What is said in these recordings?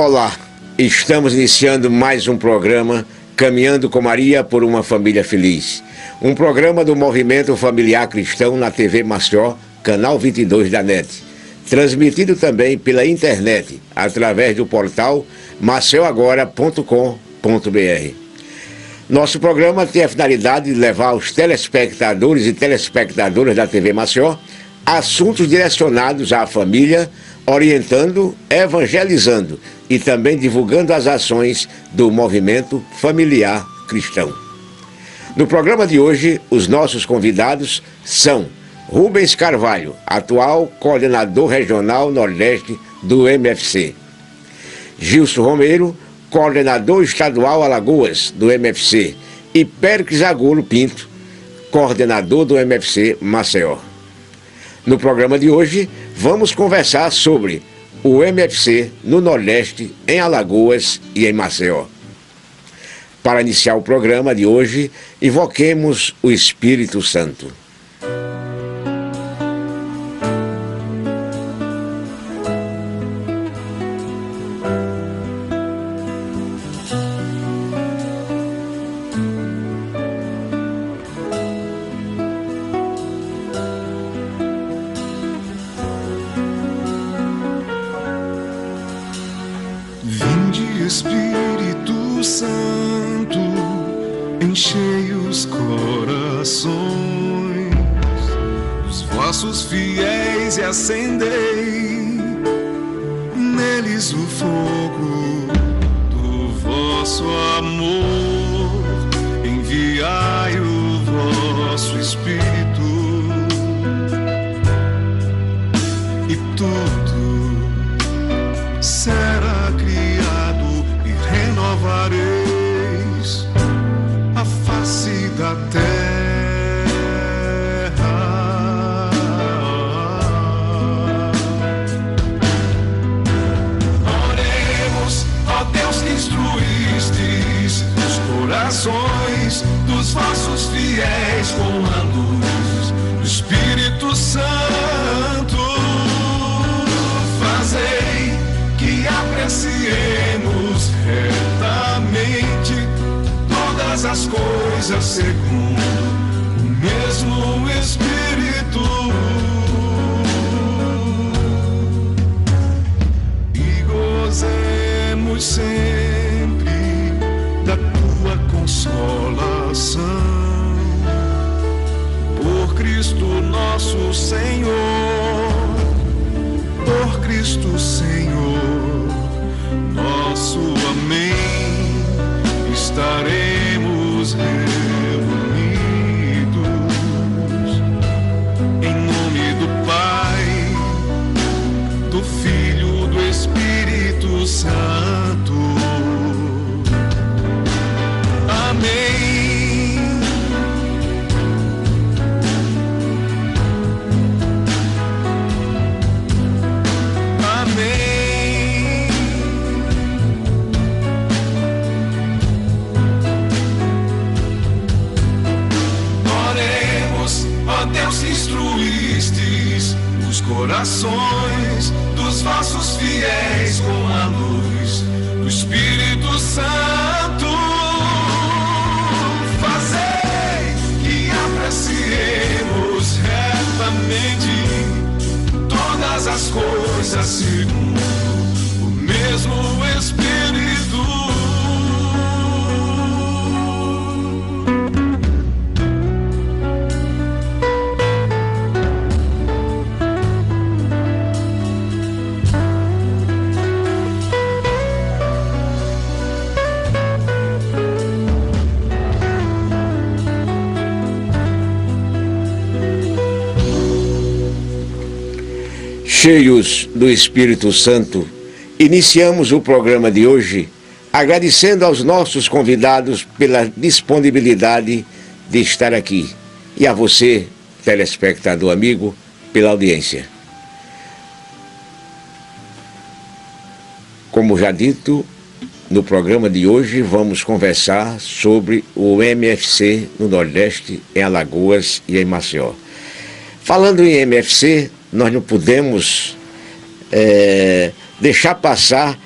Olá, estamos iniciando mais um programa Caminhando com Maria por uma Família Feliz. Um programa do Movimento Familiar Cristão na TV Maceió, canal 22 da NET. Transmitido também pela internet, através do portal maceoagora.com.br. Nosso programa tem a finalidade de levar aos telespectadores e telespectadoras da TV Maceió assuntos direcionados à família, orientando, evangelizando e também divulgando as ações do movimento familiar cristão. No programa de hoje, os nossos convidados são Rubens Carvalho, atual coordenador regional Nordeste do MFC. Gilson Romero, coordenador estadual Alagoas do MFC. E Péricles Agolo Pinto, coordenador do MFC Maceió. No programa de hoje, vamos conversar sobre o MFC no Nordeste, em Alagoas e em Maceió. Para iniciar o programa de hoje, invoquemos o Espírito Santo. Espírito Santo, enchei os corações dos vossos fiéis e acendei neles o fogo do vosso amor. Enviai o vosso Espírito e tudo será criado. Renovareis a face da terra. Oremos, ó Deus que instruístes os corações dos vossos fiéis com a luz do Espírito Santo. Fazei que apreciemos retamente todas as coisas segundo o mesmo Espírito e gozemos sempre da tua consolação por Cristo nosso Senhor, por Cristo Senhor nosso amém, estaremos reunidos em nome do Pai, do Filho, do Espírito Santo. Amém. Instruístes os corações dos vossos fiéis com a luz do Espírito Santo. Fazei que apreciemos retamente todas as coisas segundo o mesmo Espírito. Cheios do Espírito Santo, iniciamos o programa de hoje agradecendo aos nossos convidados pela disponibilidade de estar aqui e a você, telespectador amigo, pela audiência. Como já dito, no programa de hoje vamos conversar sobre o MFC no Nordeste, em Alagoas e em Maceió. Falando em MFC, nós não podemos deixar passar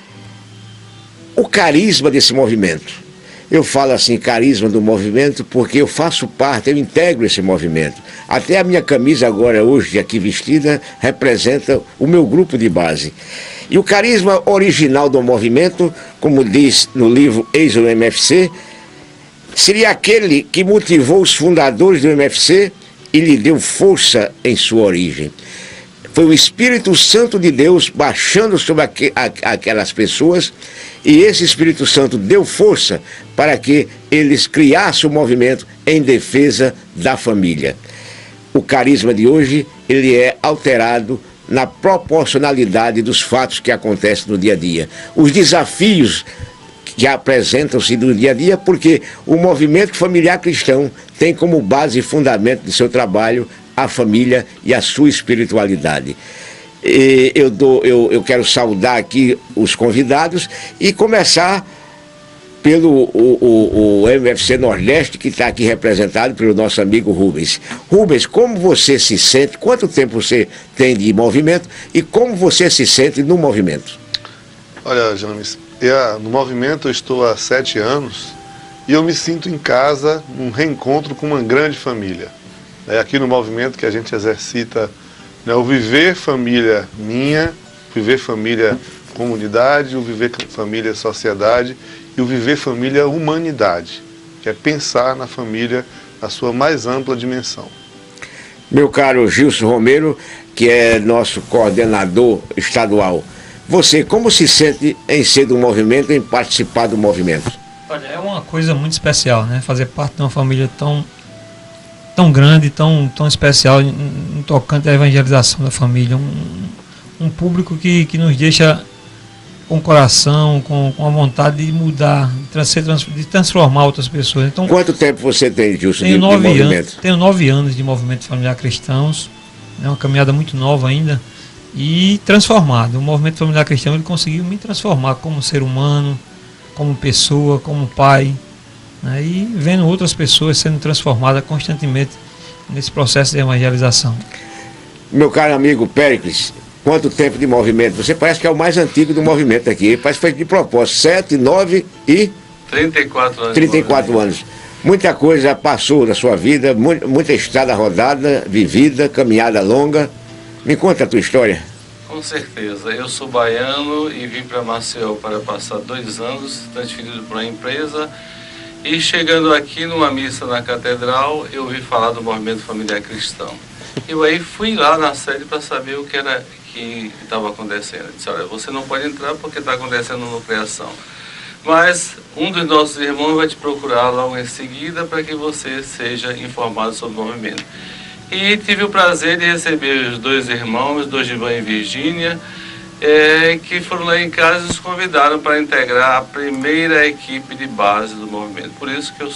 o carisma desse movimento. Eu falo assim, carisma do movimento, porque eu faço parte, eu integro esse movimento. Até a minha camisa agora, hoje, aqui vestida, representa o meu grupo de base. E o carisma original do movimento, como diz no livro Eis o MFC, seria aquele que motivou os fundadores do MFC e lhe deu força em sua origem. Foi o Espírito Santo de Deus baixando sobre aquelas pessoas, e esse Espírito Santo deu força para que eles criassem o movimento em defesa da família. O carisma de hoje, ele é alterado na proporcionalidade dos fatos que acontecem no dia a dia. Os desafios que apresentam-se no dia a dia, porque o movimento familiar cristão tem como base e fundamento de seu trabalho a família e a sua espiritualidade. E eu quero saudar aqui os convidados e começar pelo o MFC Nordeste, que está aqui representado pelo nosso amigo Rubens. Rubens, como você se sente, quanto tempo você tem de movimento e como você se sente no movimento? Olha, James, no movimento eu estou há 7 anos e eu me sinto em casa, num reencontro com uma grande família. É aqui no movimento que a gente exercita, né, o viver família minha, viver família comunidade, o viver família sociedade e o viver família humanidade, que é pensar na família na sua mais ampla dimensão. Meu caro Gilson Romero, que é nosso coordenador estadual, você como se sente em ser do movimento, em participar do movimento? Olha, é uma coisa muito especial, né? Fazer parte de uma família tão grande, tão especial, em tocante à evangelização da família. Um público que nos deixa com o coração, com a vontade de mudar, de transformar outras pessoas. Então, quanto tempo você tem, Gilson, de movimento? Tenho 9 anos de movimento familiar cristãos, é uma caminhada muito nova ainda, e transformado. O movimento familiar cristão, ele conseguiu me transformar como ser humano, como pessoa, como pai, né, e vendo outras pessoas sendo transformadas constantemente nesse processo de evangelização. Meu caro amigo Péricles, quanto tempo de movimento? Você parece que é o mais antigo do movimento aqui, parece que foi de propósito, 7, 9 e... 34 anos. 34 anos. Muita coisa passou na sua vida, muita estrada rodada, vivida, caminhada longa. Me conta a tua história. Com certeza. Eu sou baiano e vim para Maceió para passar 2 anos, transferido para uma empresa. E chegando aqui numa missa na catedral, eu ouvi falar do movimento familiar cristão. Eu aí fui lá na sede para saber o que era que estava acontecendo. Eu disse, olha, você não pode entrar porque está acontecendo uma criação. Mas um dos nossos irmãos vai te procurar logo em seguida para que você seja informado sobre o movimento. E tive o prazer de receber os 2 irmãos, os 2 de Ivan e Virgínia, que foram lá em casa e nos convidaram para integrar a primeira equipe de base do movimento. Por isso que eu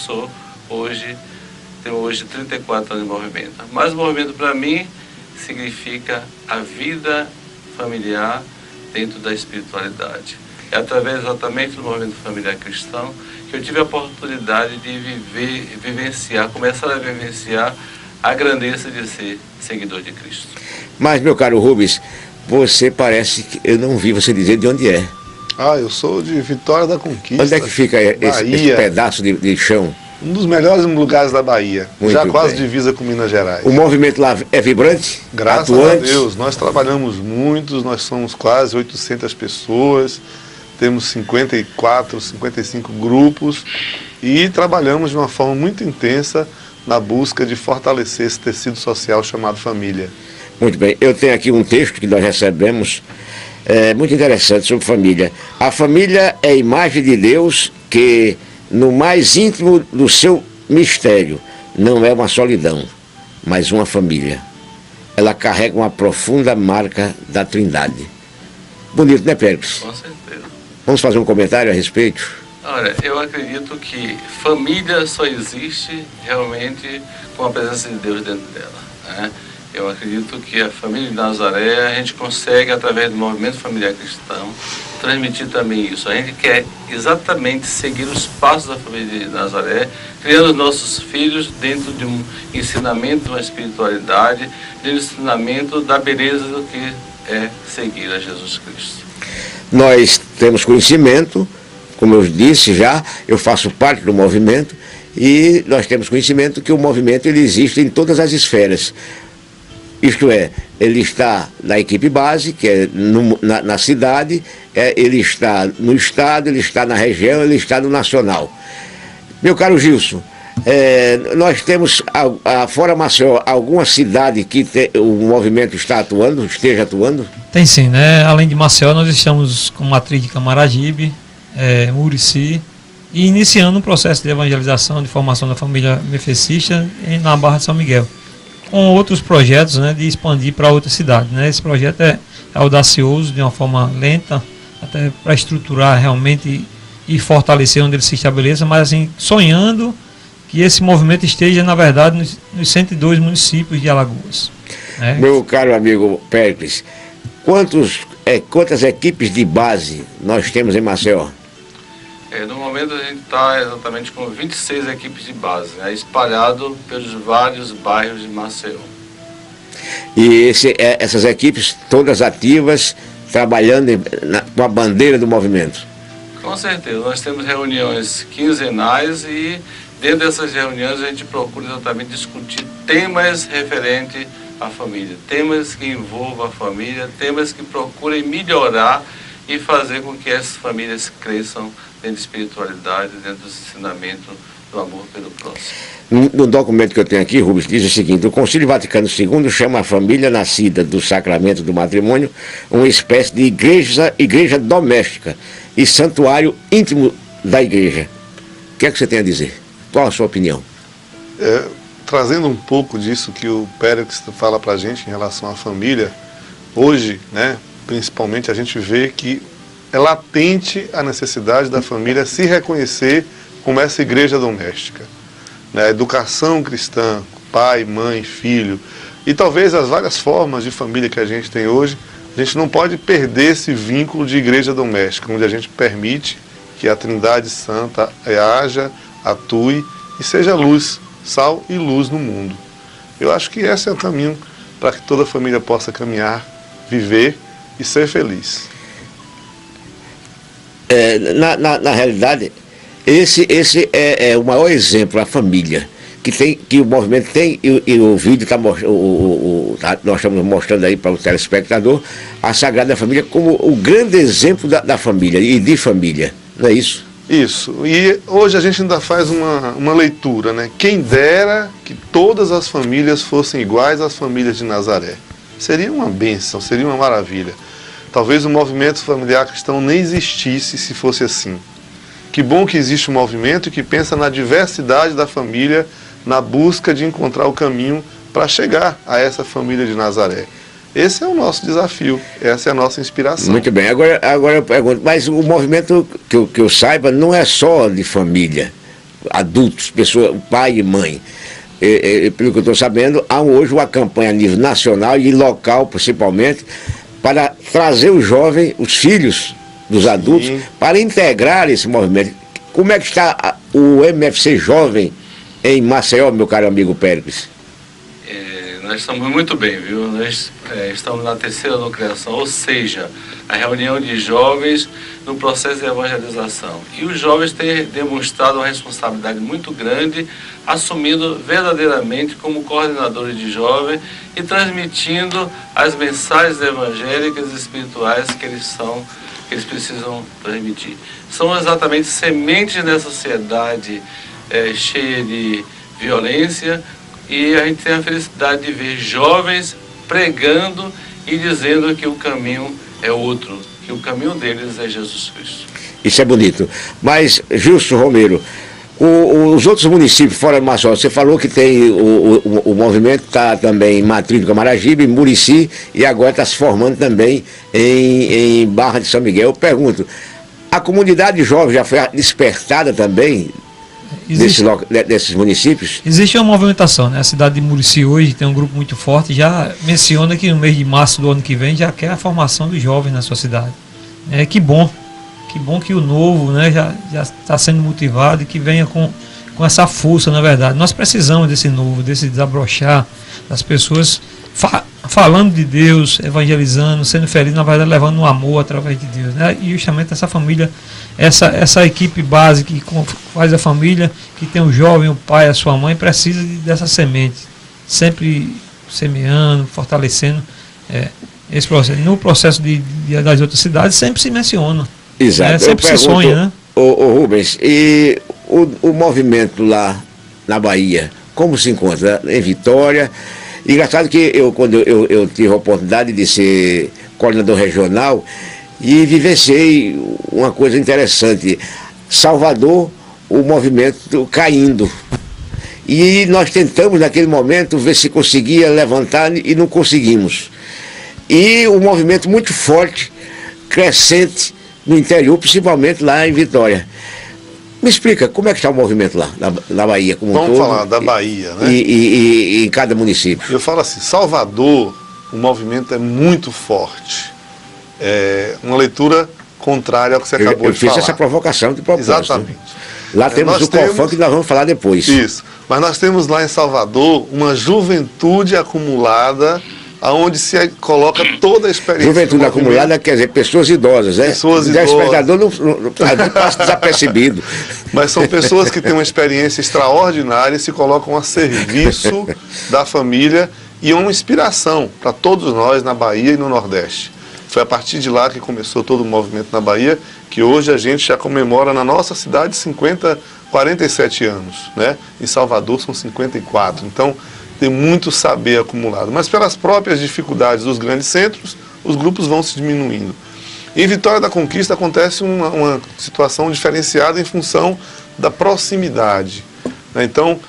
tenho hoje 34 anos de movimento. Mas o movimento para mim significa a vida familiar dentro da espiritualidade. É através exatamente do movimento familiar cristão que eu tive a oportunidade de começar a vivenciar a grandeza de ser seguidor de Cristo. Mas, meu caro Rubens, você parece que eu não vi você dizer de onde é. Eu sou de Vitória da Conquista. Onde é que fica esse pedaço de chão? Um dos melhores lugares da Bahia, muito já quase bem. Divisa com Minas Gerais. O movimento lá é vibrante? Graças atuante? a Deus, nós trabalhamos muito, nós somos quase 800 pessoas, temos 54, 55 grupos e trabalhamos de uma forma muito intensa na busca de fortalecer esse tecido social chamado família. Muito bem, eu tenho aqui um texto que nós recebemos, muito interessante, sobre família. A família é a imagem de Deus que, no mais íntimo do seu mistério, não é uma solidão, mas uma família. Ela carrega uma profunda marca da Trindade. Bonito, né, Péricles? Com certeza. Vamos fazer um comentário a respeito? Olha, eu acredito que família só existe realmente com a presença de Deus dentro dela, né? Eu acredito que a família de Nazaré, a gente consegue, através do movimento familiar cristão, transmitir também isso. A gente quer exatamente seguir os passos da família de Nazaré, criando os nossos filhos dentro de um ensinamento, de uma espiritualidade, de um ensinamento da beleza do que é seguir a Jesus Cristo. Nós temos conhecimento como eu disse já, eu faço parte do movimento e nós temos conhecimento que o movimento ele existe em todas as esferas. Isto é, ele está na equipe base, que é na cidade, ele está no estado, ele está na região, ele está no nacional. Meu caro Gilson, nós temos, fora Maceió, alguma cidade que o movimento esteja atuando? Tem sim, né? Além de Maceió, nós estamos com matriz de Camaragibe, Murici, e iniciando um processo de evangelização, de formação da família mefecista na Barra de São Miguel, com outros projetos, né, de expandir para outras cidades, né? Esse projeto é audacioso, de uma forma lenta, até para estruturar realmente e fortalecer onde ele se estabeleça, mas assim, sonhando que esse movimento esteja, na verdade, nos 102 municípios de Alagoas. Né? Meu caro amigo Péricles, quantas equipes de base nós temos em Maceió? No momento a gente está exatamente com 26 equipes de base, né, espalhado pelos vários bairros de Maceió. E essas equipes todas ativas, trabalhando com a bandeira do movimento? Com certeza, nós temos reuniões quinzenais e dentro dessas reuniões a gente procura exatamente discutir temas referentes à família, temas que envolvam a família, temas que procurem melhorar e fazer com que essas famílias cresçam dentro de espiritualidade, dentro do ensinamento do amor pelo próximo. No documento que eu tenho aqui, Rubens, diz o seguinte: o Concílio Vaticano II chama a família nascida do sacramento do matrimônio uma espécie de igreja doméstica e santuário íntimo da igreja. O que é que você tem a dizer? Qual a sua opinião? Trazendo um pouco disso que o Péricles fala para a gente em relação à família, hoje, né, principalmente a gente vê que é latente a necessidade da família se reconhecer como essa igreja doméstica. Né? A educação cristã, pai, mãe, filho, e talvez as várias formas de família que a gente tem hoje, a gente não pode perder esse vínculo de igreja doméstica, onde a gente permite que a Trindade Santa haja, atue e seja luz, sal e luz no mundo. Eu acho que esse é o caminho para que toda família possa caminhar, viver e ser feliz. Na realidade, esse é o maior exemplo, a família, que o movimento tem, e o vídeo nós estamos mostrando aí para o telespectador, a Sagrada Família como o grande exemplo da família e de família, não é isso? Isso, e hoje a gente ainda faz uma leitura, né? Quem dera que todas as famílias fossem iguais às famílias de Nazaré. Seria uma bênção, seria uma maravilha. Talvez o movimento familiar cristão nem existisse se fosse assim. Que bom que existe um movimento que pensa na diversidade da família, na busca de encontrar o caminho para chegar a essa família de Nazaré. Esse é o nosso desafio, essa é a nossa inspiração. Muito bem, agora eu pergunto, mas o movimento, que eu saiba, não é só de família, adultos, pessoas, pai e mãe. Pelo que eu estou sabendo, há hoje uma campanha a nível nacional e local, principalmente, para trazer o jovem, os filhos dos adultos, sim, para integrar esse movimento. Como é que está o MFC Jovem em Maceió, meu caro amigo Péricles? Nós estamos muito bem, viu? Nós estamos na 3ª nucleação, ou seja, a reunião de jovens no processo de evangelização. E os jovens têm demonstrado uma responsabilidade muito grande, assumindo verdadeiramente como coordenadores de jovens e transmitindo as mensagens evangélicas e espirituais que eles precisam transmitir. São exatamente sementes nessa sociedade cheia de violência, e a gente tem a felicidade de ver jovens pregando e dizendo que o caminho é outro, que o caminho deles é Jesus Cristo. Isso é bonito. Mas, Gilson Romero, os outros municípios fora de Maceió, você falou que tem o movimento está também em Matriz do Camaragibe, em Murici, e agora está se formando também em Barra de São Miguel. Eu pergunto, a comunidade jovem já foi despertada também desses municípios? Existe uma movimentação, né? A cidade de Murici hoje tem um grupo muito forte, já menciona que no mês de março do ano que vem já quer a formação dos jovens na sua cidade. Que bom que o novo, né, já está sendo motivado e que venha com essa força, na verdade. Nós precisamos desse novo, desse desabrochar, das pessoas falando de Deus, evangelizando, sendo feliz, na verdade levando um amor através de Deus, né? E justamente essa família, essa equipe base que faz a família, que tem o jovem, o pai, a sua mãe, precisa dessa semente, sempre semeando, fortalecendo esse processo. No processo das outras cidades sempre se menciona. Exato. Sempre se sonha, né? Ô Rubens, e o movimento lá na Bahia, como se encontra? Em Vitória? Engraçado que quando eu tive a oportunidade de ser coordenador regional e vivenciei uma coisa interessante. Salvador, o movimento caindo. E nós tentamos naquele momento ver se conseguia levantar e não conseguimos. E um movimento muito forte, crescente no interior, principalmente lá em Vitória. Me explica, como é que está o movimento lá, na Bahia como um todo? Vamos falar da Bahia, né? E em cada município. Eu falo assim, Salvador, o movimento é muito forte. É uma leitura contrária ao que você acabou de falar. Eu fiz essa provocação de propósito. Exatamente. Lá temos o COFAM, que nós vamos falar depois. Isso. Mas nós temos lá em Salvador uma juventude acumulada, aonde se coloca toda a experiência. Juventude acumulada quer dizer pessoas idosas, né? Pessoas o idosas. Despertador não passa desapercebido. Mas são pessoas que têm uma experiência extraordinária e se colocam a serviço da família e uma inspiração para todos nós na Bahia e no Nordeste. Foi a partir de lá que começou todo o movimento na Bahia, que hoje a gente já comemora na nossa cidade 47 anos, né? Em Salvador são 54. Então, tem muito saber acumulado. Mas pelas próprias dificuldades dos grandes centros, os grupos vão se diminuindo. Em Vitória da Conquista acontece uma situação diferenciada em função da proximidade, né? Então,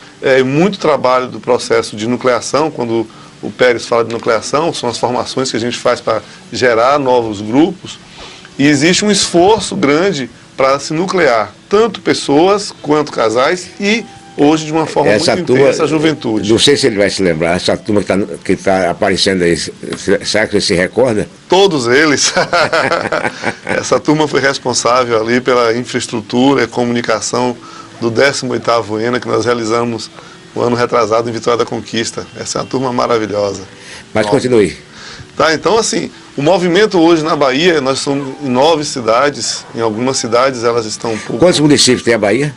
muito trabalho do processo de nucleação, quando o Pérez fala de nucleação, são as formações que a gente faz para gerar novos grupos, e existe um esforço grande para se nuclear, tanto pessoas quanto casais, e hoje de uma forma muito intensa a juventude. Não sei se ele vai se lembrar, essa turma que tá aparecendo aí, será que ele se recorda? Todos eles. Essa turma foi responsável ali pela infraestrutura e comunicação do 18º ENA, que nós realizamos o ano retrasado em Vitória da Conquista. Essa é uma turma maravilhosa. Mas continue. Tá, então assim, o movimento hoje na Bahia, nós somos em 9 cidades, em algumas cidades elas estão um pouco... Quantos municípios tem a Bahia?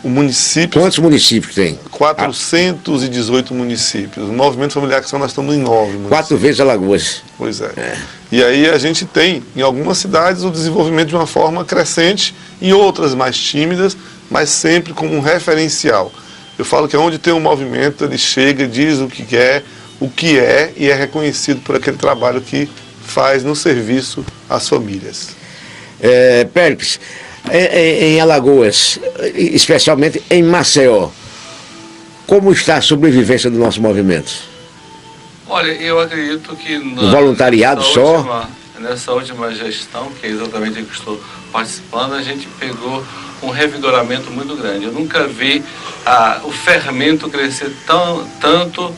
O município... Quantos municípios tem? 418 municípios. O Movimento Familiar Cristão nós estamos em 9 municípios. 4 vezes Alagoas. Pois é. E aí a gente tem, em algumas cidades, o desenvolvimento de uma forma crescente, em outras mais tímidas, mas sempre como um referencial. Eu falo que onde tem um movimento, ele chega, diz o que é e é reconhecido por aquele trabalho que faz no serviço às famílias. Pérez, em Alagoas, especialmente em Maceió, como está a sobrevivência do nosso movimento? Olha, eu acredito que no voluntariado só? Nessa última gestão, que é exatamente a que estou participando, a gente pegou um revigoramento muito grande. Eu nunca vi o fermento crescer tanto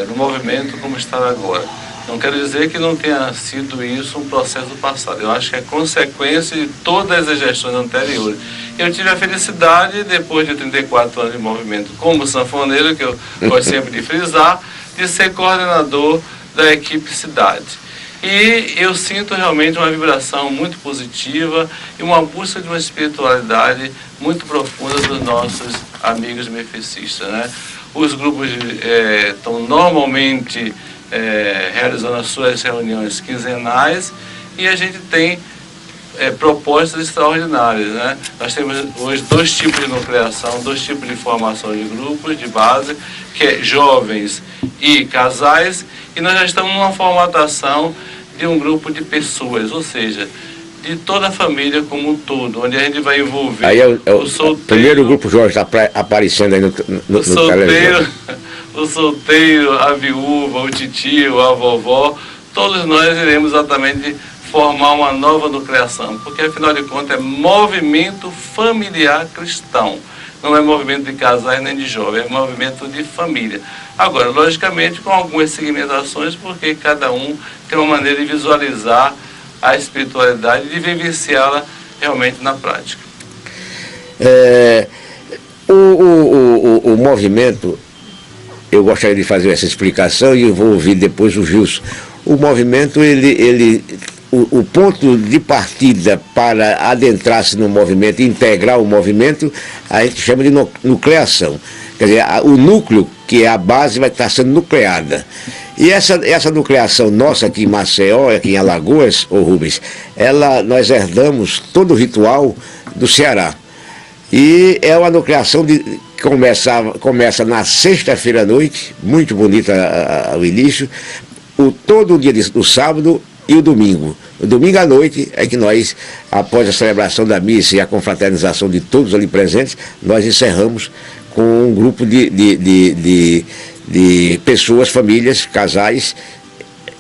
no movimento como está agora. Não quero dizer que não tenha sido isso um processo do passado. Eu acho que é consequência de todas as gestões anteriores. Eu tive a felicidade, depois de 34 anos de movimento como sanfoneiro, que eu gosto sempre de frisar, de ser coordenador da equipe cidade. E eu sinto realmente uma vibração muito positiva e uma busca de uma espiritualidade muito profunda dos nossos amigos mefecistas, né? Os grupos estão normalmente realizando as suas reuniões quinzenais e a gente tem propostas extraordinárias, né? Nós temos hoje 2 tipos de nucleação, 2 tipos de formação de grupos de base, que é jovens e casais, e nós já estamos numa formatação de um grupo de pessoas, ou seja, de toda a família como um todo, onde a gente vai envolver aí o solteiro. Primeiro grupo Jorge está aparecendo aí no solteiro, o solteiro, a viúva, o titio, a vovó, todos nós iremos exatamente formar uma nova nucleação, porque afinal de contas é movimento familiar cristão. Não é movimento de casais nem de jovens, é movimento de família. Agora, logicamente, com algumas segmentações, porque cada um tem uma maneira de visualizar a espiritualidade e de vivenciá-la realmente na prática. O movimento eu gostaria de fazer essa explicação e eu vou ouvir depois o Gilson. O movimento, o ponto de partida para adentrar-se no movimento, integrar o movimento, a gente chama de nucleação. Quer dizer, o núcleo, que é a base, vai estar sendo nucleada. E essa nucleação nossa aqui em Maceió, aqui em Alagoas, Rubens, nós herdamos todo o ritual do Ceará. E é uma nucleação que começa na sexta-feira à noite, muito bonita o início, todo o dia do sábado e o domingo. O domingo à noite é que nós, após a celebração da missa e a confraternização de todos ali presentes, nós encerramos com um grupo de pessoas, famílias, casais,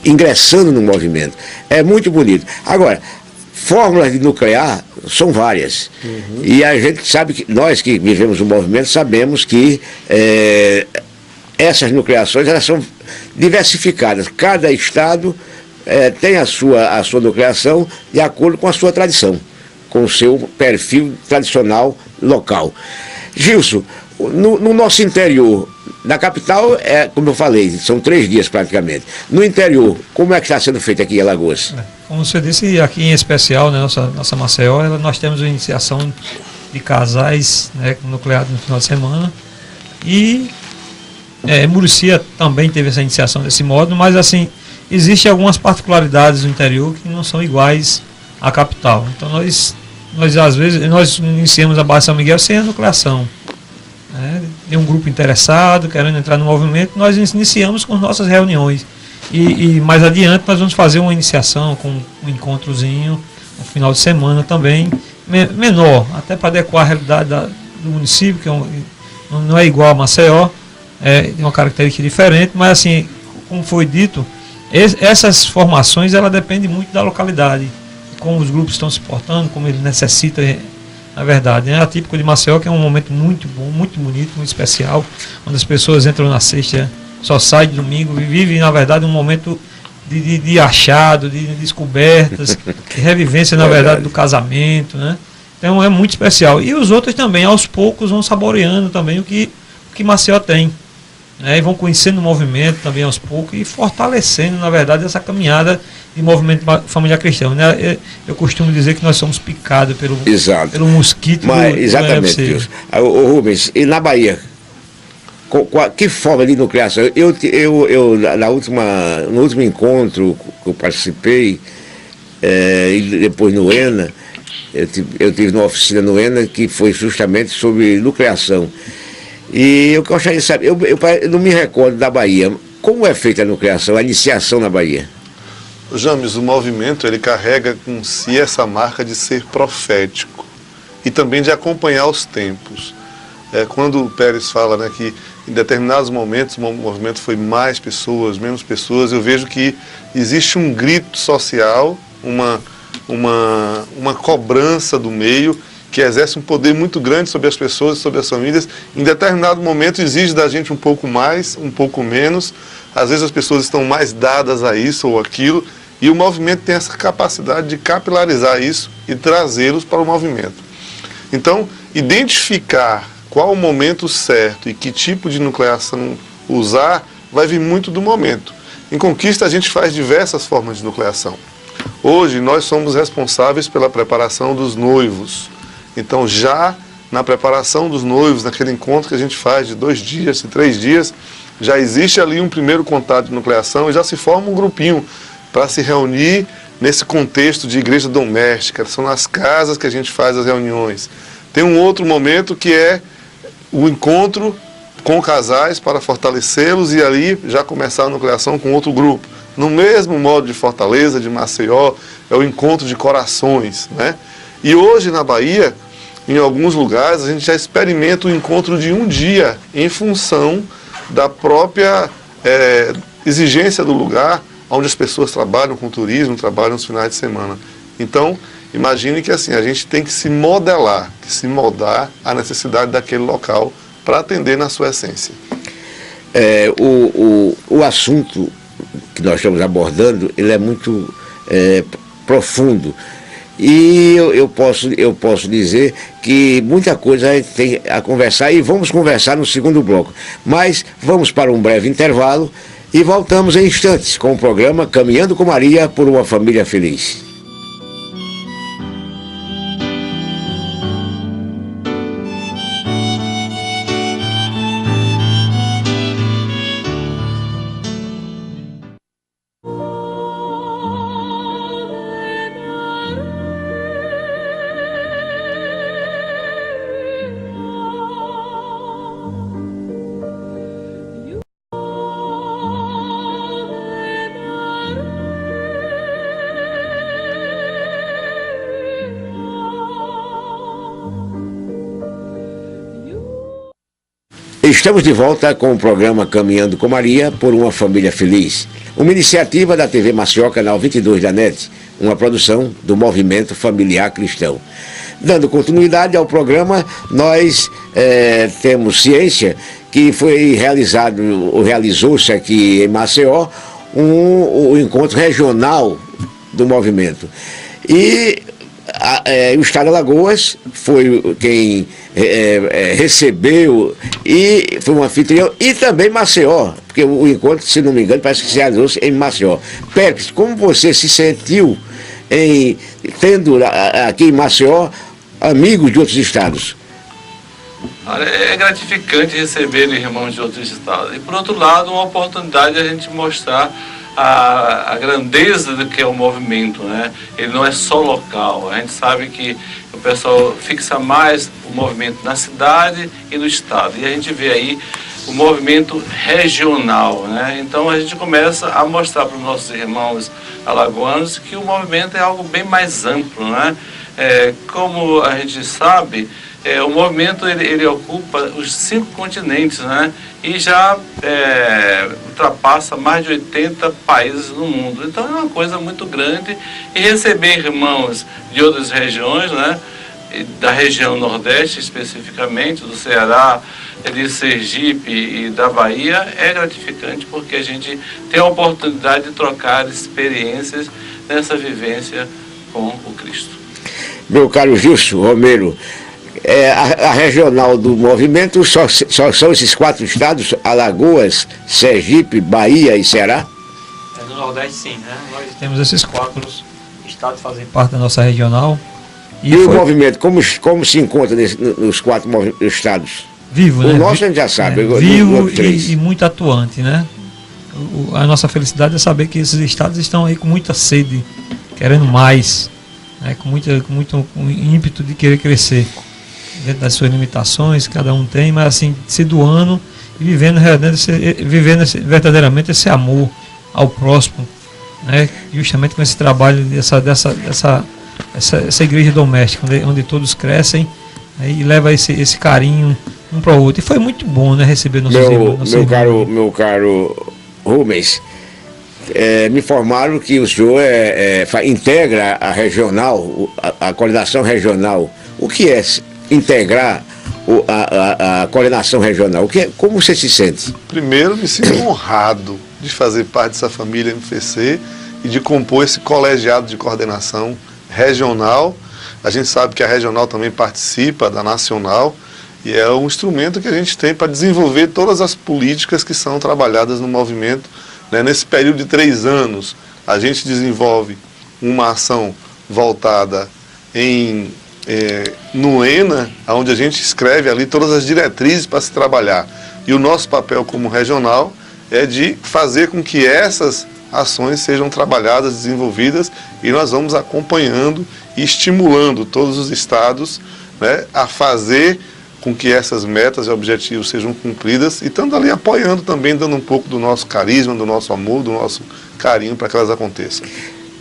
ingressando no movimento. É muito bonito. Agora, fórmulas de nuclear são várias. E a gente sabe que, nós que vivemos o movimento, sabemos que essas nucleações, elas são diversificadas. Cada estado tem a sua nucleação de acordo com a sua tradição, com o seu perfil tradicional local. Gilson, no nosso interior, na capital, como eu falei, são 3 dias praticamente. No interior, como é que está sendo feito aqui em Alagoas? Como você disse, aqui em especial, né, nossa Maceió, nós temos a iniciação de casais, né, nucleados no final de semana. E Murici também teve essa iniciação desse modo, mas assim, existem algumas particularidades no interior que não são iguais à capital. Então nós às vezes, nós iniciamos a base São Miguel sem a nucleação. Tem um grupo interessado, querendo entrar no movimento, nós iniciamos com nossas reuniões. E mais adiante nós vamos fazer uma iniciação com um encontrozinho no final de semana também, menor, até para adequar a realidade do município, que não é igual a Maceió, tem uma característica diferente, mas assim, como foi dito, essas formações ela depende muito da localidade, como os grupos estão se portando, como eles necessitam. Na verdade, é atípico de Maceió, que é um momento muito bom, muito bonito, muito especial, onde as pessoas entram na sexta, só saem de domingo e vivem, na verdade, um momento de achado, de descobertas, de revivência, na verdade, do casamento, né? Então é muito especial. E os outros também, aos poucos, vão saboreando também o que Maceió tem, né? E vão conhecendo o movimento também aos poucos e fortalecendo, na verdade, essa caminhada de movimento familiar cristão, né? Eu costumo dizer que nós somos picados pelo mosquito. Mas, exatamente, Deus. Rubens, e na Bahia, que forma de nucleação? No último encontro que eu participei, e depois no ENA, eu tive uma oficina no ENA que foi justamente sobre nucleação. E eu gostaria de saber, eu não me recordo da Bahia, como é feita a nucleação, a iniciação na Bahia? James, o movimento ele carrega com si essa marca de ser profético e também de acompanhar os tempos. Quando o Pérez fala, né, que em determinados momentos o movimento foi mais pessoas, menos pessoas, eu vejo que existe um grito social, uma cobrança do meio que exerce um poder muito grande sobre as pessoas e sobre as famílias. Em determinado momento exige da gente um pouco mais, um pouco menos. Às vezes as pessoas estão mais dadas a isso ou aquilo, e o movimento tem essa capacidade de capilarizar isso e trazê-los para o movimento. Então, identificar qual o momento certo e que tipo de nucleação usar vai vir muito do momento. Em Conquista a gente faz diversas formas de nucleação. Hoje nós somos responsáveis pela preparação dos noivos. Então já na preparação dos noivos, naquele encontro que a gente faz de 2 dias e 3 dias, já existe ali um primeiro contato de nucleação e já se forma um grupinho para se reunir nesse contexto de igreja doméstica. São nas casas que a gente faz as reuniões. Tem um outro momento que é o encontro com casais para fortalecê-los e ali já começar a nucleação com outro grupo. No mesmo modo de Fortaleza, de Maceió, é o encontro de corações, né? E hoje na Bahia, em alguns lugares, a gente já experimenta o encontro de um dia em função da própria exigência do lugar onde as pessoas trabalham com turismo, trabalham nos finais de semana. Então, imagine que assim, a gente tem que se modelar, que se moldar à necessidade daquele local para atender na sua essência. O assunto que nós estamos abordando, ele é muito profundo. E eu posso dizer que muita coisa a gente tem a conversar e vamos conversar no segundo bloco. Mas vamos para um breve intervalo e voltamos em instantes com o programa Caminhando com Maria por uma Família Feliz. Estamos de volta com o programa Caminhando com Maria por uma Família Feliz, uma iniciativa da TV Maceió, canal 22 da NET, uma produção do Movimento Familiar Cristão. Dando continuidade ao programa, nós temos ciência que foi realizou-se aqui em Maceió o encontro regional do movimento. E o Estado de Alagoas foi quem recebeu e foi um anfitrião, e também Maceió, porque o encontro, se não me engano, parece que se realizou em Maceió. Pérez, como você se sentiu tendo aqui em Maceió amigos de outros estados? Olha, é gratificante receber irmãos de outros estados. E, por outro lado, uma oportunidade de a gente mostrar a grandeza do que é o movimento, né? Ele não é só local. A gente sabe que o pessoal fixa mais o movimento na cidade e no estado. E a gente vê aí o movimento regional, né? Então a gente começa a mostrar para os nossos irmãos alagoanos que o movimento é algo bem mais amplo, né? Como a gente sabe, o movimento ele ocupa os 5 continentes, né? E já ultrapassa mais de 80 países no mundo. Então é uma coisa muito grande. E receber irmãos de outras regiões, né? Da região Nordeste especificamente, do Ceará, de Sergipe e da Bahia, é gratificante porque a gente tem a oportunidade de trocar experiências nessa vivência com o Cristo. Meu caro Gilson Romero, a regional do movimento só são esses 4 estados: Alagoas, Sergipe, Bahia e Ceará? No Nordeste, sim, né? Nós temos esses 4 estados que fazem parte da nossa regional. E o movimento, como se encontra nos 4 estados? Vivo, né? O nosso a gente já sabe. Vivo e muito atuante, né? A nossa felicidade é saber que esses estados estão aí com muita sede, querendo mais, né? Com muito ímpeto de querer crescer, dentro das suas limitações, cada um tem, mas assim, se doando e vivendo verdadeiramente esse amor ao próximo, né? Justamente com esse trabalho essa igreja doméstica, onde todos crescem, né? E leva esse carinho um para o outro. E foi muito bom, né, receber nossos irmãos. Meu caro Rubens, me informaram que o senhor integra a regional, a coordenação regional. O que é integrar a coordenação regional? Como você se sente? Primeiro, me sinto honrado de fazer parte dessa família MFC e de compor esse colegiado de coordenação regional. A gente sabe que a regional também participa da nacional e é um instrumento que a gente tem para desenvolver todas as políticas que são trabalhadas no movimento, né? Nesse período de 3 anos, a gente desenvolve uma ação voltada no ENA, onde a gente escreve ali todas as diretrizes para se trabalhar. E o nosso papel como regional é de fazer com que essas ações sejam trabalhadas, desenvolvidas, e nós vamos acompanhando e estimulando todos os estados, né, a fazer com que essas metas e objetivos sejam cumpridas, e estando ali apoiando também, dando um pouco do nosso carisma, do nosso amor, do nosso carinho para que elas aconteçam.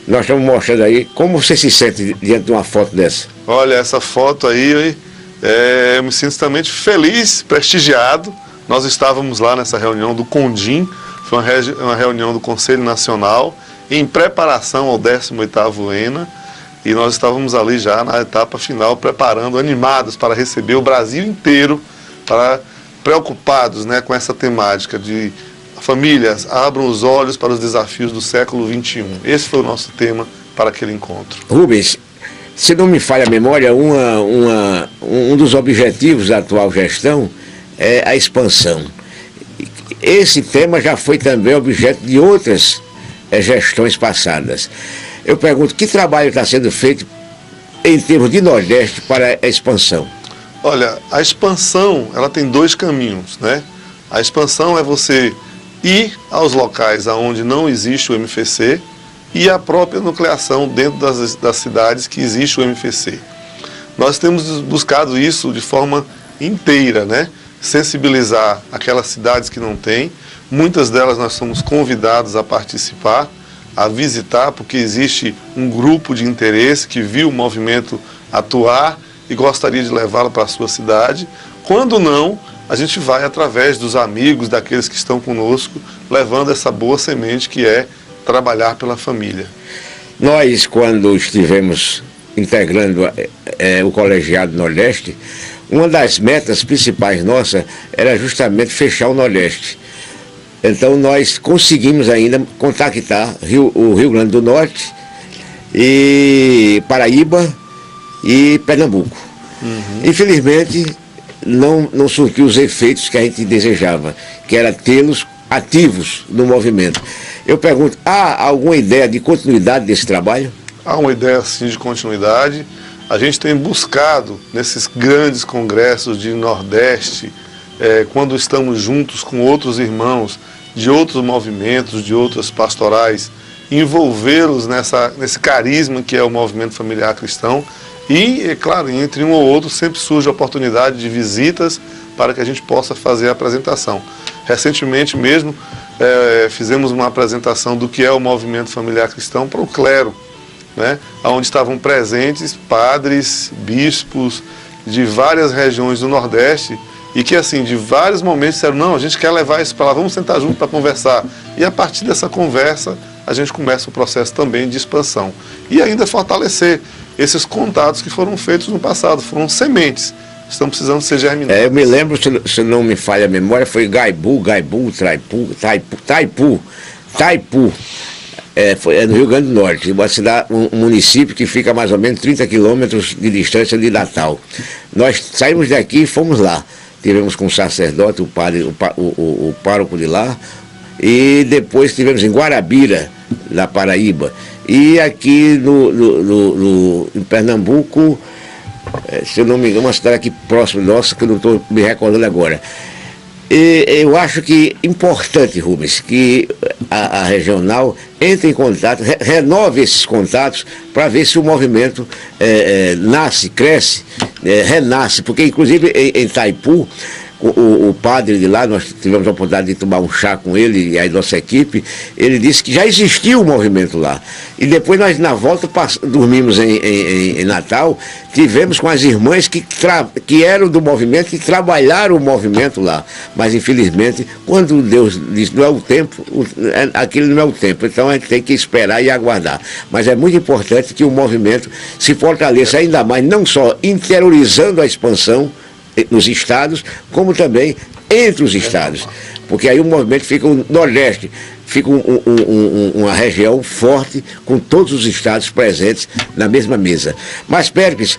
Nós estamos mostrando aí. Como você se sente diante de uma foto dessa? Olha, essa foto aí, eu me sinto extremamente feliz, prestigiado. Nós estávamos lá nessa reunião do CONDIM, foi uma reunião do Conselho Nacional, em preparação ao 18º ENA, e nós estávamos ali já na etapa final, preparando, animados para receber o Brasil inteiro, preocupados, né, com essa temática de famílias abram os olhos para os desafios do século XXI. Esse foi o nosso tema para aquele encontro. Rubens, se não me falha a memória, um dos objetivos da atual gestão é a expansão. Esse tema já foi também objeto de outras gestões passadas. Eu pergunto, que trabalho está sendo feito em termos de Nordeste para a expansão? Olha, a expansão, ela tem dois caminhos, né? A expansão é você ir aos locais onde não existe o MFC e a própria nucleação dentro das cidades que existe o MFC. Nós temos buscado isso de forma inteira, né? Sensibilizar aquelas cidades que não têm. Muitas delas nós somos convidados a participar, a visitar, porque existe um grupo de interesse que viu o movimento atuar e gostaria de levá-lo para a sua cidade. Quando não, a gente vai através dos amigos, daqueles que estão conosco, levando essa boa semente que é trabalhar pela família. Nós, quando estivemos integrando o Colegiado Nordeste, uma das metas principais nossa era justamente fechar o Nordeste. Então nós conseguimos ainda contactar o Rio Grande do Norte, e Paraíba e Pernambuco. Infelizmente, não surtiu os efeitos que a gente desejava, que era tê-los ativos no movimento. Eu pergunto, há alguma ideia de continuidade desse trabalho? Há uma ideia, sim, de continuidade. A gente tem buscado, nesses grandes congressos de Nordeste, quando estamos juntos com outros irmãos de outros movimentos, de outras pastorais, envolvê-los nesse carisma que é o movimento familiar cristão. E, é claro, entre um ou outro sempre surge a oportunidade de visitas para que a gente possa fazer a apresentação. Recentemente mesmo fizemos uma apresentação do que é o movimento familiar cristão para o clero, né? Onde estavam presentes padres, bispos de várias regiões do Nordeste e que, assim, de vários momentos disseram, não, a gente quer levar isso para lá, vamos sentar junto para conversar. E a partir dessa conversa a gente começa o processo também de expansão. E ainda fortalecer esses contatos que foram feitos no passado, foram sementes, estão precisando ser germinados. Eu me lembro, se não me falha a memória, foi Taipu. É no Rio Grande do Norte, uma cidade, um município que fica a mais ou menos 30 quilômetros de distância de Natal. Nós saímos daqui e fomos lá. Tivemos com o sacerdote, o padre, o pároco de lá, e depois tivemos em Guarabira, na Paraíba. E aqui em Pernambuco, se eu não me engano, uma cidade aqui próxima nossa, que eu não estou me recordando agora. E eu acho que é importante, Rubens, que a regional entre em contato, renove esses contatos para ver se o movimento nasce, cresce, renasce, porque inclusive em Taipu, o padre de lá, nós tivemos a oportunidade de tomar um chá com ele e a nossa equipe, ele disse que já existia um movimento lá. E depois nós, na volta, dormimos em Natal, tivemos com as irmãs que eram do movimento, que trabalharam o movimento lá. Mas, infelizmente, quando Deus diz não é o tempo, aquilo não é o tempo. Então a gente tem que esperar e aguardar. Mas é muito importante que o movimento se fortaleça ainda mais, não só interiorizando a expansão nos estados, como também entre os estados, porque aí o movimento fica o Nordeste, fica uma região forte, com todos os estados presentes na mesma mesa. Mas, Péricles,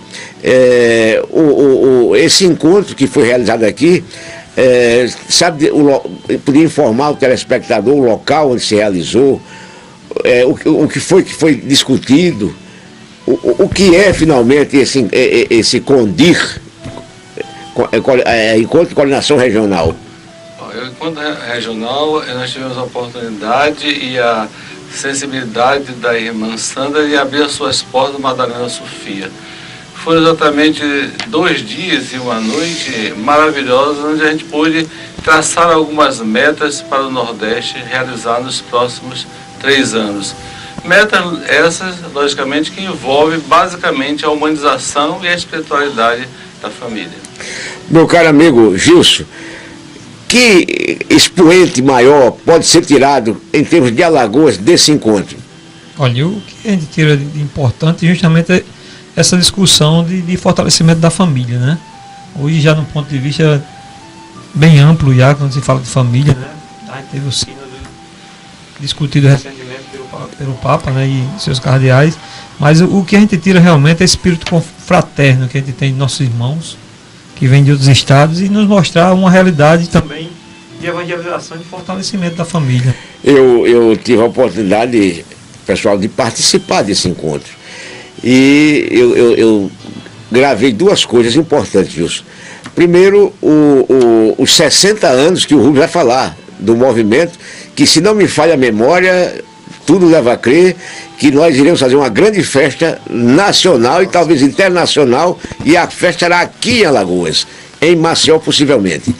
esse encontro que foi realizado aqui, podia informar o telespectador o local onde se realizou, o que foi discutido, o que é finalmente esse CONDIR, Encontro de Coordenação Regional? O Encontro Regional, nós tivemos a oportunidade e a sensibilidade da irmã Sandra de abrir as suas portas do Madalena Sofia. Foram exatamente 2 dias e uma noite maravilhosos, onde a gente pôde traçar algumas metas para o Nordeste realizar nos próximos 3 anos. Metas essas, logicamente, que envolvem basicamente a humanização e a espiritualidade da família. Meu caro amigo Gilson, que expoente maior pode ser tirado em termos de Alagoas desse encontro? Olha, o que a gente tira de importante justamente é essa discussão de fortalecimento da família, né? Hoje já num ponto de vista bem amplo, já quando se fala de família, né? A gente teve o sínodo discutido recentemente pelo pelo Papa, né, e seus cardeais, mas o que a gente tira realmente é esse espírito fraterno que a gente tem de nossos irmãos, que vêm de outros estados, e nos mostrar uma realidade também de evangelização e de fortalecimento da família. Eu tive a oportunidade, pessoal, de participar desse encontro. E eu gravei duas coisas importantes, Wilson. Primeiro, os 60 anos que o Rubens vai falar do movimento, que, se não me falha a memória, tudo leva a crer que nós iremos fazer uma grande festa nacional e talvez internacional, e a festa será aqui em Alagoas, em Maceió possivelmente.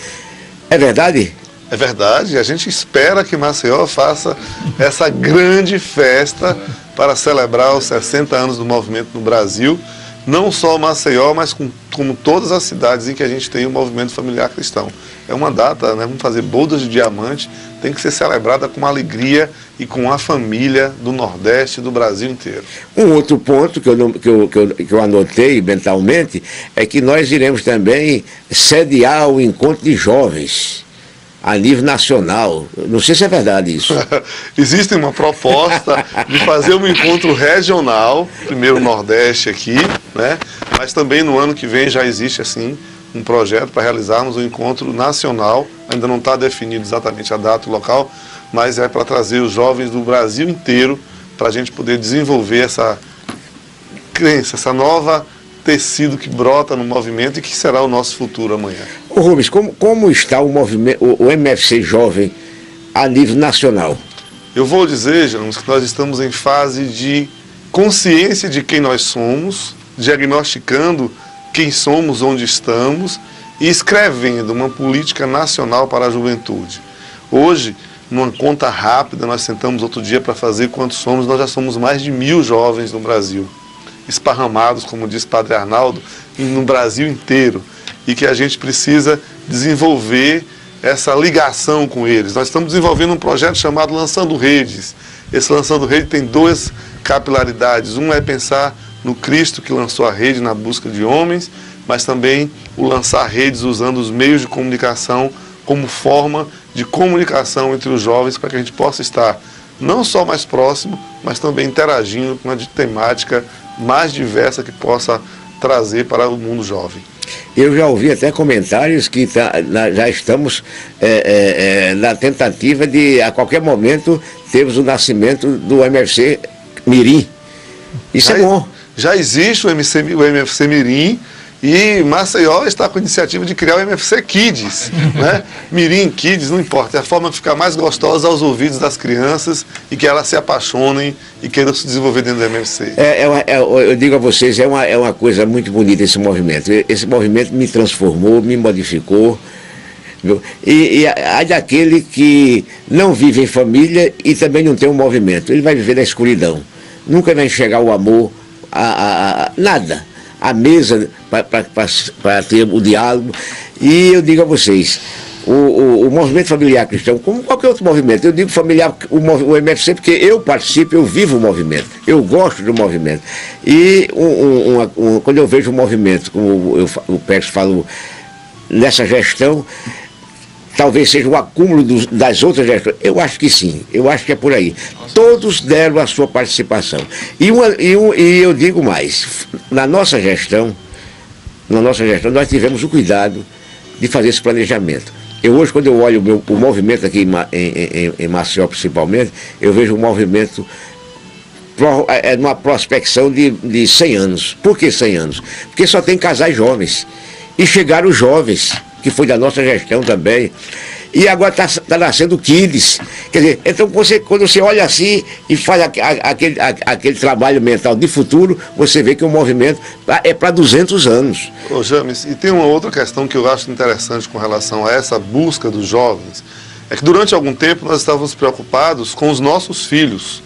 É verdade? É verdade, a gente espera que Maceió faça essa grande festa para celebrar os 60 anos do movimento no Brasil, não só Maceió, mas como todas as cidades em que a gente tem o movimento familiar cristão. É uma data, né, vamos fazer bodas de diamante, tem que ser celebrada com alegria e com a família do Nordeste e do Brasil inteiro. Um outro ponto que eu anotei mentalmente é que nós iremos também sediar o encontro de jovens a nível nacional. Não sei se é verdade isso. Existe uma proposta de fazer um encontro regional, primeiro o Nordeste aqui, né? Mas também no ano que vem já existe assim um projeto para realizarmos um encontro nacional. Ainda não está definido exatamente a data e o local, mas é para trazer os jovens do Brasil inteiro para a gente poder desenvolver essa crença, essa nova tecido que brota no movimento e que será o nosso futuro amanhã. Ô Rubens, como está o movimento, o MFC Jovem a nível nacional? Eu vou dizer, Janos, que nós estamos em fase de consciência de quem nós somos, diagnosticando quem somos, onde estamos e escrevendo uma política nacional para a juventude. Hoje, numa conta rápida, nós sentamos outro dia para fazer quantos somos, nós já somos mais de 1000 jovens no Brasil, esparramados, como diz Padre Arnaldo, no Brasil inteiro, e que a gente precisa desenvolver essa ligação com eles. Nós estamos desenvolvendo um projeto chamado Lançando Redes. Esse Lançando Rede tem duas capilaridades. Um é pensar no Cristo que lançou a rede na busca de homens, mas também o lançar redes usando os meios de comunicação como forma de comunicação entre os jovens, para que a gente possa estar não só mais próximo, mas também interagindo com uma temática mais diversa que possa trazer para o mundo jovem. Eu já ouvi até comentários que já estamos na tentativa de, a qualquer momento, termos o nascimento do MFC Mirim. Isso é bom. Já existe o MFC Mirim, e Maceió está com a iniciativa de criar o MFC Kids, né? Mirim, Kids, não importa, é a forma de ficar mais gostosa aos ouvidos das crianças e que elas se apaixonem e queiram se desenvolver dentro do MFC. Eu digo a vocês, é uma coisa muito bonita esse movimento. Esse movimento me transformou, me modificou. Viu? E há daquele que não vive em família e também não tem um movimento. Ele vai viver na escuridão. Nunca vai enxergar o amor, nada. A mesa para ter o diálogo. E eu digo a vocês, o movimento familiar cristão, como qualquer outro movimento, eu digo familiar, o MFC, porque eu participo, eu vivo o movimento, eu gosto do movimento. E quando eu vejo o movimento, como o Pérez falou, nessa gestão, talvez seja o acúmulo das outras gestões. Eu acho que sim, eu acho que é por aí. Todos deram a sua participação. E eu digo mais, na nossa gestão, nós tivemos o cuidado de fazer esse planejamento. Hoje, quando eu olho o movimento aqui em Maceió, principalmente, eu vejo um movimento numa prospecção de 100 anos. Por que 100 anos? Porque só tem casais jovens. E chegaram os jovens, que foi da nossa gestão também, e agora está nascendo Kids. Quer dizer, então quando você olha assim e faz aquele trabalho mental de futuro, você vê que o movimento é para 200 anos. Ô James, e tem uma outra questão que eu acho interessante com relação a essa busca dos jovens, é que durante algum tempo nós estávamos preocupados com os nossos filhos.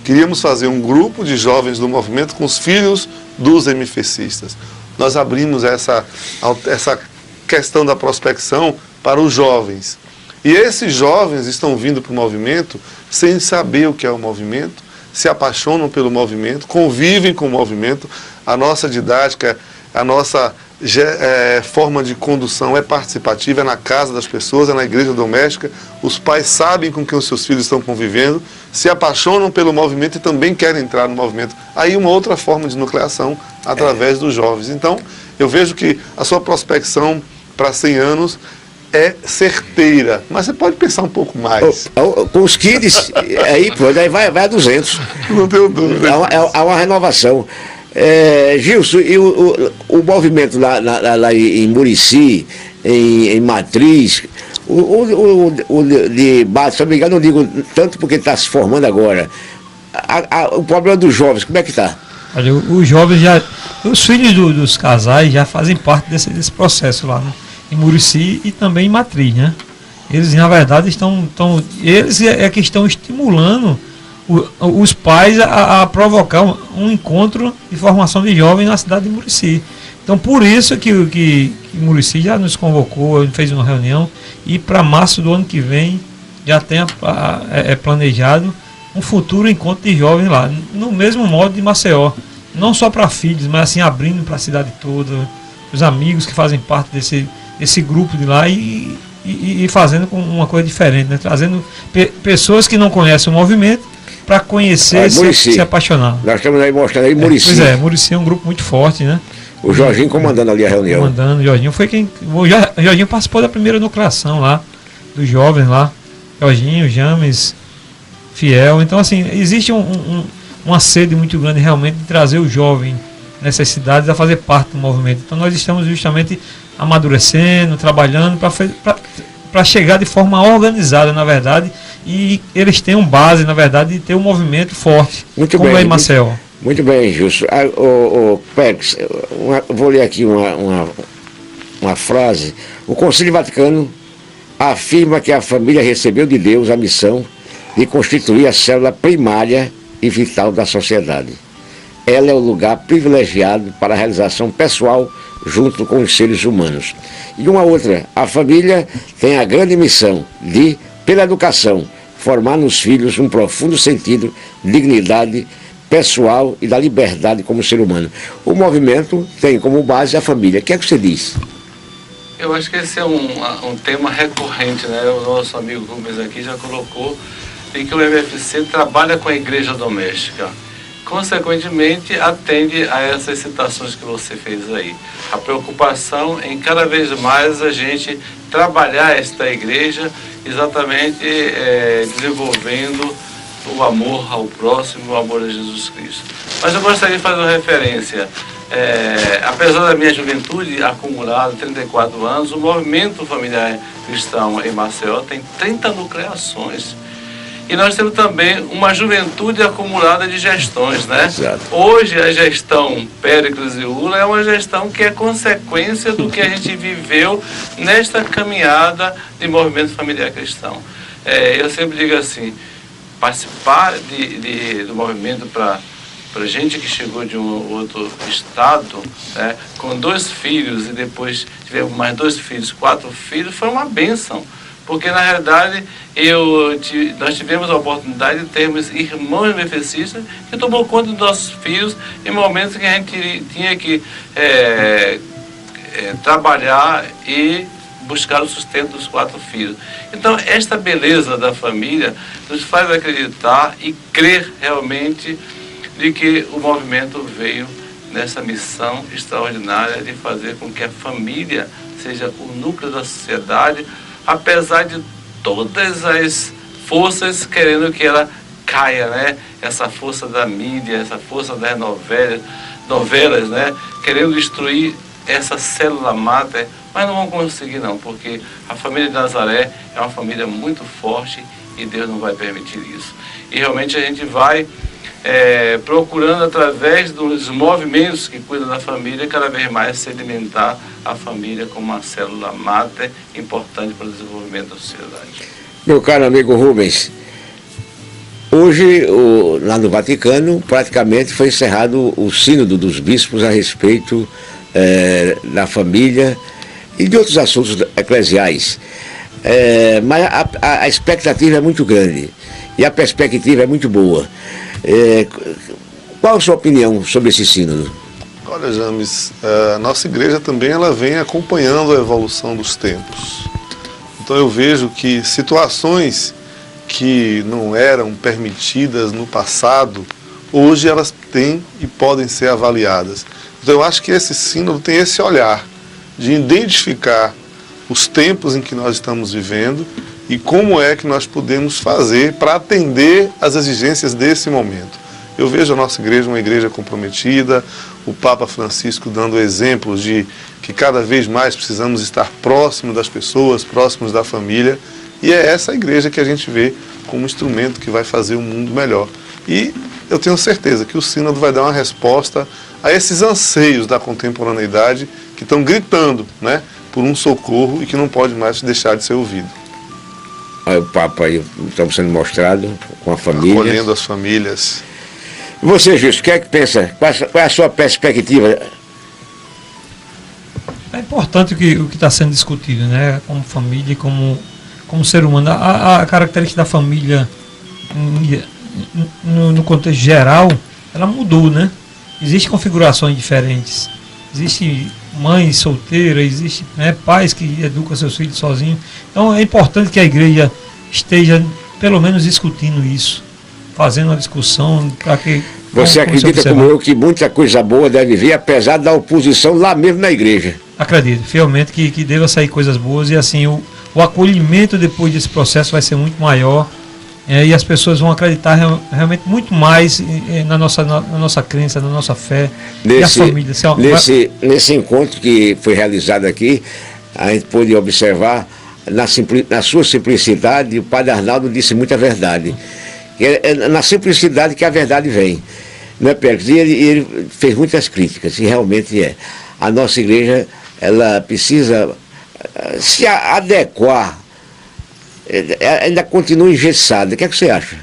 Queríamos fazer um grupo de jovens do movimento com os filhos dos MFCistas. Nós abrimos essa questão da prospecção para os jovens. E esses jovens estão vindo para o movimento sem saber o que é o movimento, se apaixonam pelo movimento, convivem com o movimento. A nossa didática, a nossa forma de condução é participativa, é na casa das pessoas, é na igreja doméstica. Os pais sabem com quem os seus filhos estão convivendo, se apaixonam pelo movimento e também querem entrar no movimento. Aí uma outra forma de nucleação através dos jovens. Então, eu vejo que a sua prospecção para 100 anos é certeira, mas você pode pensar um pouco mais. Com os kids, aí vai a 200. Não tenho dúvida. Há uma renovação. Gilson, e o movimento lá em Murici, em Matriz, o de base, se não me engano, não digo tanto porque está se formando agora. O problema dos jovens, como é que está? Olha, os jovens os filhos dos casais já fazem parte desse processo lá, né? Em Murici e também em Matriz, né? Eles, na verdade, eles é que estão estimulando os pais a provocar um encontro de formação de jovens na cidade de Murici. Então, por isso que Murici já nos convocou, fez uma reunião, e para março do ano que vem já tem planejado um futuro encontro de jovens lá, no mesmo modo de Maceió, não só para filhos, mas assim abrindo para a cidade toda, os amigos que fazem parte desse grupo de lá e fazendo uma coisa diferente, né? Trazendo pessoas que não conhecem o movimento para conhecer e se apaixonar. Nós estamos aí mostrando aí Murici. Pois é, Murici é um grupo muito forte, né? O Jorginho comandando ali a reunião. O Jorginho foi o Jorginho participou da primeira nucleação lá, dos jovens lá. Jorginho, James, Fiel. Então, assim, existe uma sede muito grande realmente de trazer o jovem nessas cidades a fazer parte do movimento. Então, nós estamos justamente amadurecendo, trabalhando para chegar de forma organizada, na verdade, e eles tenham base, na verdade, de ter um movimento forte, muito como bem, é em Maceió. Muito bem, Justo. Pérez, vou ler aqui uma frase. O Concílio Vaticano afirma que a família recebeu de Deus a missão de constituir a célula primária e vital da sociedade. Ela é o lugar privilegiado para a realização pessoal junto com os seres humanos. E uma outra, a família tem a grande missão de, pela educação, formar nos filhos um profundo sentido de dignidade pessoal e da liberdade como ser humano. O movimento tem como base a família. O que é que você diz? Eu acho que esse é um tema recorrente, né? O nosso amigo Rubens aqui já colocou em que o MFC trabalha com a igreja doméstica. Consequentemente, atende a essas citações que você fez aí. A preocupação em cada vez mais a gente trabalhar esta igreja exatamente desenvolvendo o amor ao próximo, o amor a Jesus Cristo. Mas eu gostaria de fazer uma referência. Apesar da minha juventude acumulada, 34 anos, o movimento familiar cristão em Maceió tem 30 nucleações. E nós temos também uma juventude acumulada de gestões, né? Exato. Hoje a gestão Péricles e Ula é uma gestão que é consequência do que a gente viveu nesta caminhada de movimento familiar cristão. Eu sempre digo assim, participar do movimento para gente que chegou de um outro estado, né, com 2 filhos e depois tivemos mais 2 filhos, 4 filhos, foi uma bênção. Porque, na realidade, nós tivemos a oportunidade de termos irmãos MFCistas que tomou conta dos nossos filhos em momentos que a gente tinha que trabalhar e buscar o sustento dos 4 filhos. Então, esta beleza da família nos faz acreditar e crer realmente de que o movimento veio nessa missão extraordinária de fazer com que a família seja o núcleo da sociedade, apesar de todas as forças querendo que ela caia, né? Essa força da mídia, essa força das novelas, né? Querendo destruir essa célula máter, mas não vão conseguir não, porque a família de Nazaré é uma família muito forte e Deus não vai permitir isso. E realmente a gente vai procurando, através dos movimentos que cuidam da família, cada vez mais sedimentar a família como uma célula máter importante para o desenvolvimento da sociedade. Meu caro amigo Rubens, hoje lá no Vaticano praticamente foi encerrado o sínodo dos bispos a respeito da família e de outros assuntos eclesiais. Mas a expectativa é muito grande e a perspectiva é muito boa. Qual a sua opinião sobre esse sínodo? Olha, James, a nossa igreja também ela vem acompanhando a evolução dos tempos. Então eu vejo que situações que não eram permitidas no passado, hoje elas têm e podem ser avaliadas. Então eu acho que esse sínodo tem esse olhar de identificar os tempos em que nós estamos vivendo e como é que nós podemos fazer para atender às exigências desse momento. Eu vejo a nossa igreja uma igreja comprometida, o Papa Francisco dando exemplos de que cada vez mais precisamos estar próximo das pessoas, próximos da família, e é essa igreja que a gente vê como instrumento que vai fazer um mundo melhor. E eu tenho certeza que o sínodo vai dar uma resposta a esses anseios da contemporaneidade que estão gritando, né, por um socorro e que não pode mais deixar de ser ouvido. Olha o Papa aí, estamos sendo mostrado com a família. Acolhendo as famílias. E você, Gilson, o que é que pensa? Qual é a sua perspectiva? É importante o que está sendo discutido, né? Como família, como ser humano. A característica da família no contexto geral, ela mudou, né? Existem configurações diferentes. Existe mãe solteira, existe, né, pais que educam seus filhos sozinhos. Então é importante que a igreja esteja pelo menos discutindo isso, fazendo uma discussão para que... Você acredita como eu que muita coisa boa deve vir, apesar da oposição lá mesmo na igreja? Acredito, fielmente que deva sair coisas boas e assim o acolhimento depois desse processo vai ser muito maior. E as pessoas vão acreditar realmente muito mais na nossa crença, na nossa fé. E as famílias. Nesse encontro que foi realizado aqui, a gente pôde observar, na sua simplicidade, o Padre Arnaldo disse muita verdade. É na simplicidade que a verdade vem. Não é, Pérez? E ele fez muitas críticas, e realmente é. A nossa igreja, ela precisa se adequar. Ainda continua engessada. O que é que você acha?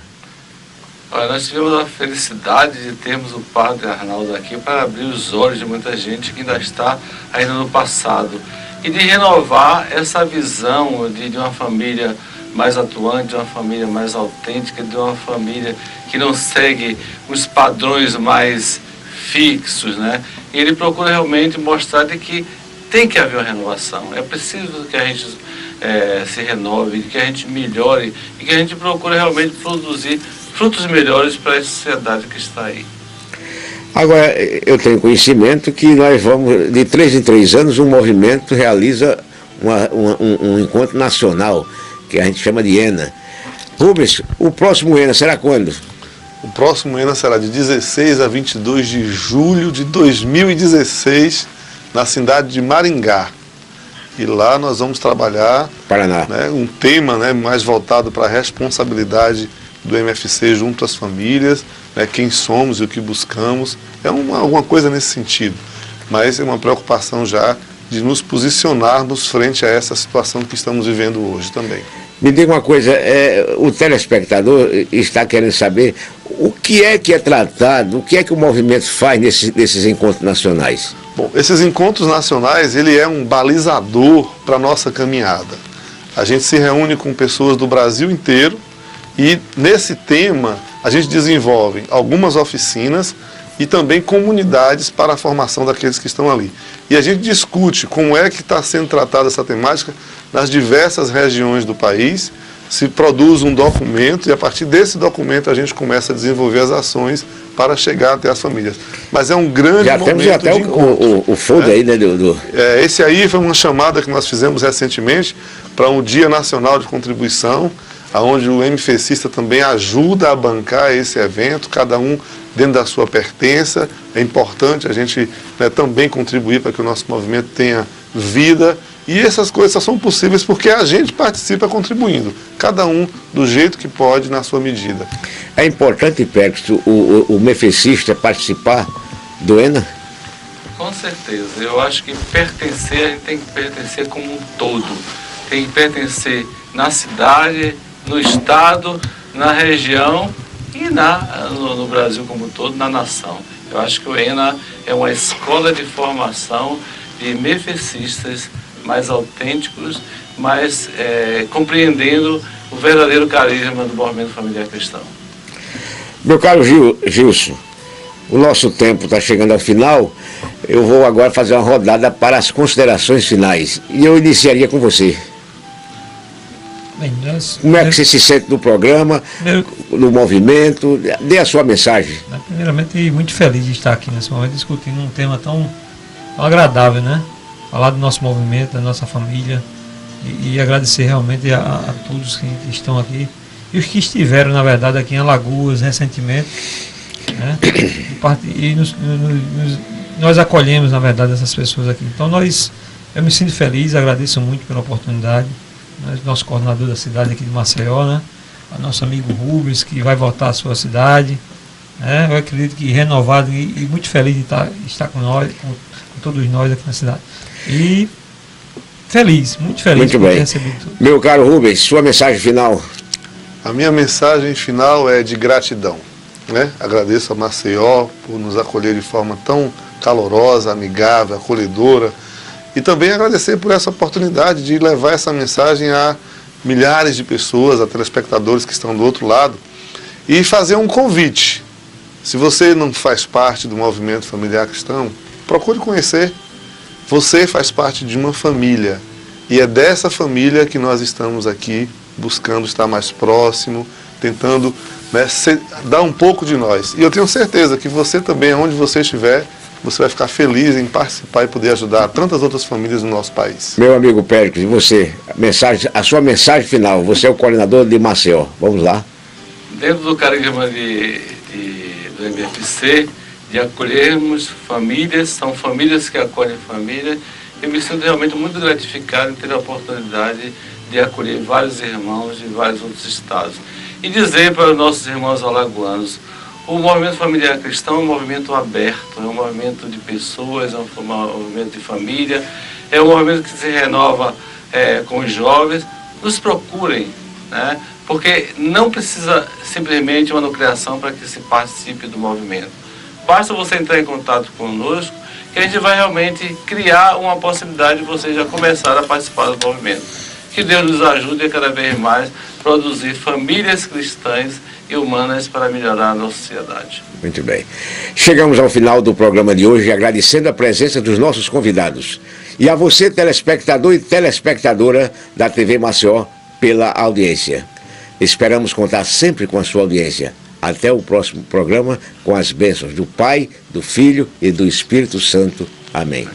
Olha, nós tivemos a felicidade de termos o Padre Arnaldo aqui para abrir os olhos de muita gente que ainda está ainda no passado e de renovar essa visão de uma família mais atuante, de uma família mais autêntica, de uma família que não segue os padrões mais fixos, né? E ele procura realmente mostrar de que tem que haver uma renovação. É preciso que a gente se renove, que a gente melhore e que a gente procure realmente produzir frutos melhores para a sociedade que está aí. Agora, eu tenho conhecimento que nós vamos, de 3 em 3 anos, um movimento realiza um encontro nacional, que a gente chama de ENA. Rubens, o próximo ENA será quando? O próximo ENA será de 16 a 22 de julho de 2016, na cidade de Maringá. E lá nós vamos trabalhar, Paraná, né, um tema, né, mais voltado para a responsabilidade do MFC junto às famílias, né, quem somos e o que buscamos. É alguma coisa nesse sentido, mas é uma preocupação já de nos posicionarmos frente a essa situação que estamos vivendo hoje também. Me diga uma coisa, o telespectador está querendo saber o que é tratado, o que é que o movimento faz nesses encontros nacionais? Bom, esses encontros nacionais, ele é um balizador para a nossa caminhada. A gente se reúne com pessoas do Brasil inteiro e nesse tema a gente desenvolve algumas oficinas e também comunidades para a formação daqueles que estão ali. E a gente discute como é que está sendo tratada essa temática nas diversas regiões do país, se produz um documento e a partir desse documento a gente começa a desenvolver as ações para chegar até as famílias. Mas é um grande momento já temos até de encontro, o folder, né? Aí, né? Esse aí foi uma chamada que nós fizemos recentemente para um Dia Nacional de Contribuição, onde o MFCista também ajuda a bancar esse evento, cada um dentro da sua pertença. É importante a gente, né, também contribuir para que o nosso movimento tenha vida. E essas coisas só são possíveis porque a gente participa contribuindo, cada um do jeito que pode, na sua medida. É importante, Pérez, o MFCista participar do ENA? Com certeza. Eu acho que pertencer, a gente tem que pertencer como um todo. Tem que pertencer na cidade, no estado, na região e no Brasil como um todo, na nação. Eu acho que o ENA é uma escola de formação de MFCistas mais autênticos, mais compreendendo o verdadeiro carisma do movimento familiar cristão. Meu caro Gilson, o nosso tempo está chegando ao final. Eu vou agora fazer uma rodada para as considerações finais. E eu iniciaria com você. Bem, Como é que você se sente no programa, no movimento? Dê a sua mensagem. Primeiramente, muito feliz de estar aqui nesse momento discutindo um tema tão agradável, né? Falar do nosso movimento, da nossa família e agradecer realmente a todos que estão aqui e os que estiveram, na verdade, aqui em Alagoas recentemente, né? E nós acolhemos, na verdade, essas pessoas aqui. Então, eu me sinto feliz, agradeço muito pela oportunidade. Nosso coordenador da cidade aqui de Maceió, né? O nosso amigo Rubens, que vai voltar à sua cidade, né? Eu acredito que renovado e muito feliz de estar com nós, com todos nós aqui na cidade. E feliz, muito feliz muito por bem. ter recebido tudo. Meu caro Rubens, sua mensagem final. A minha mensagem final é de gratidão, né? Agradeço a Maceió por nos acolher de forma tão calorosa, amigável, acolhedora. E também agradecer por essa oportunidade de levar essa mensagem a milhares de pessoas, a telespectadores que estão do outro lado, e fazer um convite. Se você não faz parte do movimento familiar cristão, procure conhecer. Você faz parte de uma família, e é dessa família que nós estamos aqui, buscando estar mais próximo, tentando, né, dar um pouco de nós. E eu tenho certeza que você também, onde você estiver, você vai ficar feliz em participar e poder ajudar tantas outras famílias no nosso país. Meu amigo Péricles, e você, a sua mensagem final. Você é o coordenador de Maceió. Vamos lá. Dentro do carisma do MFC, de acolhermos famílias, são famílias que acolhem família, eu me sinto realmente muito gratificado em ter a oportunidade de acolher vários irmãos de vários outros estados. E dizer para os nossos irmãos alagoanos, o movimento familiar cristão é um movimento aberto, é um movimento de pessoas, é um movimento de família, é um movimento que se renova com os jovens. Nos procurem, né? Porque não precisa simplesmente uma nucleação para que se participe do movimento. Basta você entrar em contato conosco que a gente vai realmente criar uma possibilidade de você já começar a participar do movimento. Que Deus nos ajude a cada vez mais produzir famílias cristãs e humanas para melhorar a nossa sociedade. Muito bem. Chegamos ao final do programa de hoje, agradecendo a presença dos nossos convidados. E a você, telespectador e telespectadora da TV Maceió, pela audiência. Esperamos contar sempre com a sua audiência. Até o próximo programa, com as bênçãos do Pai, do Filho e do Espírito Santo. Amém.